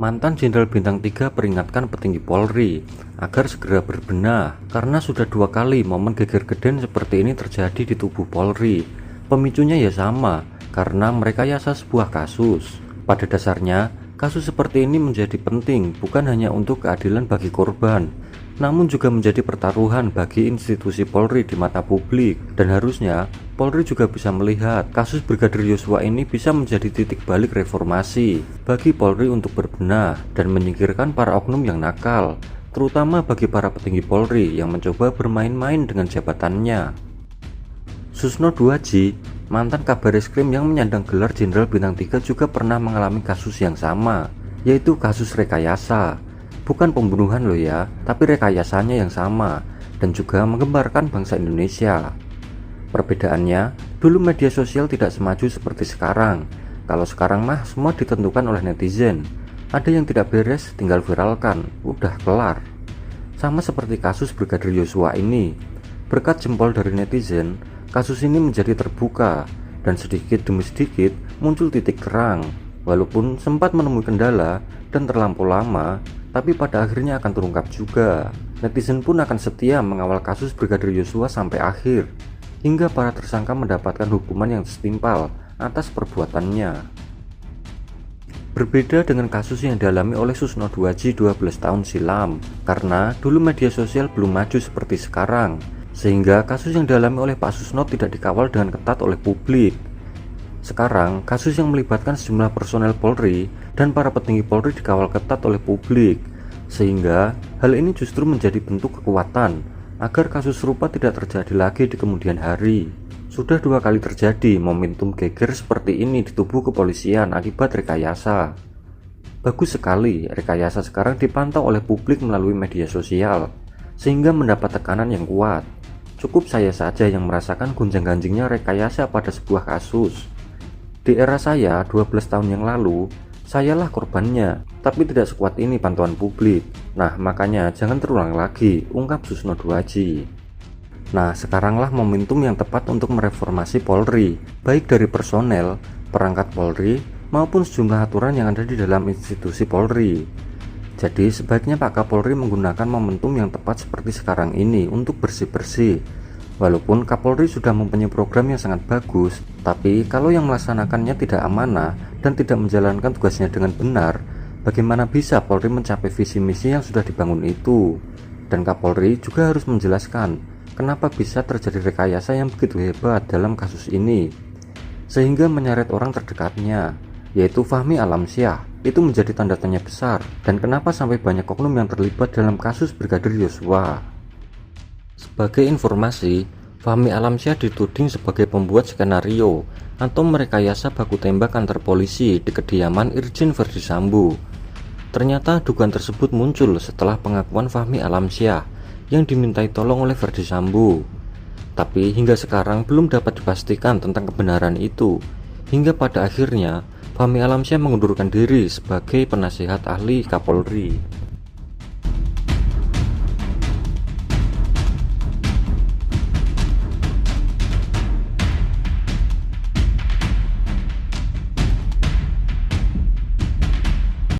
Mantan Jenderal Bintang 3 peringatkan petinggi Polri agar segera berbenah karena sudah 2 kali momen geger geden seperti ini terjadi di tubuh Polri. Pemicunya ya sama, karena merekayasa sebuah kasus. Pada dasarnya, kasus seperti ini menjadi penting bukan hanya untuk keadilan bagi korban, namun juga menjadi pertaruhan bagi institusi Polri di mata publik. Dan harusnya Polri juga bisa melihat kasus Brigadir Yosua ini bisa menjadi titik balik reformasi bagi Polri untuk berbenah dan menyingkirkan para oknum yang nakal, terutama bagi para petinggi Polri yang mencoba bermain-main dengan jabatannya. Susno Duaji, mantan Kabar Eskrim yang menyandang gelar Jenderal Bintang 3, juga pernah mengalami kasus yang sama, yaitu kasus rekayasa. Bukan pembunuhan loh ya, tapi rekayasanya yang sama dan juga menggembarkan bangsa Indonesia. Perbedaannya, dulu media sosial tidak semaju seperti sekarang. Kalau sekarang mah semua ditentukan oleh netizen. Ada yang tidak beres tinggal viralkan, udah kelar. Sama seperti kasus Brigadir Yosua ini. Berkat jempol dari netizen, kasus ini menjadi terbuka dan sedikit demi sedikit muncul titik terang. Walaupun sempat menemui kendala dan terlampau lama, tapi pada akhirnya akan terungkap juga. Netizen pun akan setia mengawal kasus Brigadir Yosua sampai akhir, hingga para tersangka mendapatkan hukuman yang setimpal atas perbuatannya. Berbeda dengan kasus yang dialami oleh Susno Duaji 12 tahun silam, karena dulu media sosial belum maju seperti sekarang, sehingga kasus yang dialami oleh Pak Susno tidak dikawal dengan ketat oleh publik. Sekarang, kasus yang melibatkan sejumlah personel Polri dan para petinggi Polri dikawal ketat oleh publik, sehingga hal ini justru menjadi bentuk kekuatan agar kasus serupa tidak terjadi lagi di kemudian hari. Sudah 2 kali terjadi momentum geger seperti ini di tubuh kepolisian akibat rekayasa. Bagus sekali rekayasa sekarang dipantau oleh publik melalui media sosial, sehingga mendapat tekanan yang kuat. Cukup saya saja yang merasakan gonjang-ganjingnya rekayasa pada sebuah kasus. Di era saya 12 tahun yang lalu, sayalah korbannya, tapi tidak sekuat ini pantauan publik. Nah, makanya jangan terulang lagi, ungkap Susno Duaji. Nah, sekaranglah momentum yang tepat untuk mereformasi Polri, baik dari personel, perangkat Polri, maupun sejumlah aturan yang ada di dalam institusi Polri. Jadi, sebaiknya Pak Kapolri menggunakan momentum yang tepat seperti sekarang ini untuk bersih-bersih. Walaupun Kapolri sudah mempunyai program yang sangat bagus, tapi kalau yang melaksanakannya tidak amanah dan tidak menjalankan tugasnya dengan benar, bagaimana bisa Polri mencapai visi misi yang sudah dibangun itu? Dan Kapolri juga harus menjelaskan kenapa bisa terjadi rekayasa yang begitu hebat dalam kasus ini, sehingga menyeret orang terdekatnya, yaitu Fahmi Alamsyah. Itu menjadi tanda tanya besar, dan kenapa sampai banyak oknum yang terlibat dalam kasus Brigadir Yosua. Sebagai informasi, Fahmi Alamsyah dituding sebagai pembuat skenario atau merekayasa baku tembak antar polisi di kediaman Irjen Verdi Sambo. Ternyata dugaan tersebut muncul setelah pengakuan Fahmi Alamsyah yang dimintai tolong oleh Verdi Sambo. Tapi hingga sekarang belum dapat dipastikan tentang kebenaran itu, hingga pada akhirnya Fahmi Alamsyah mengundurkan diri sebagai penasihat ahli Kapolri.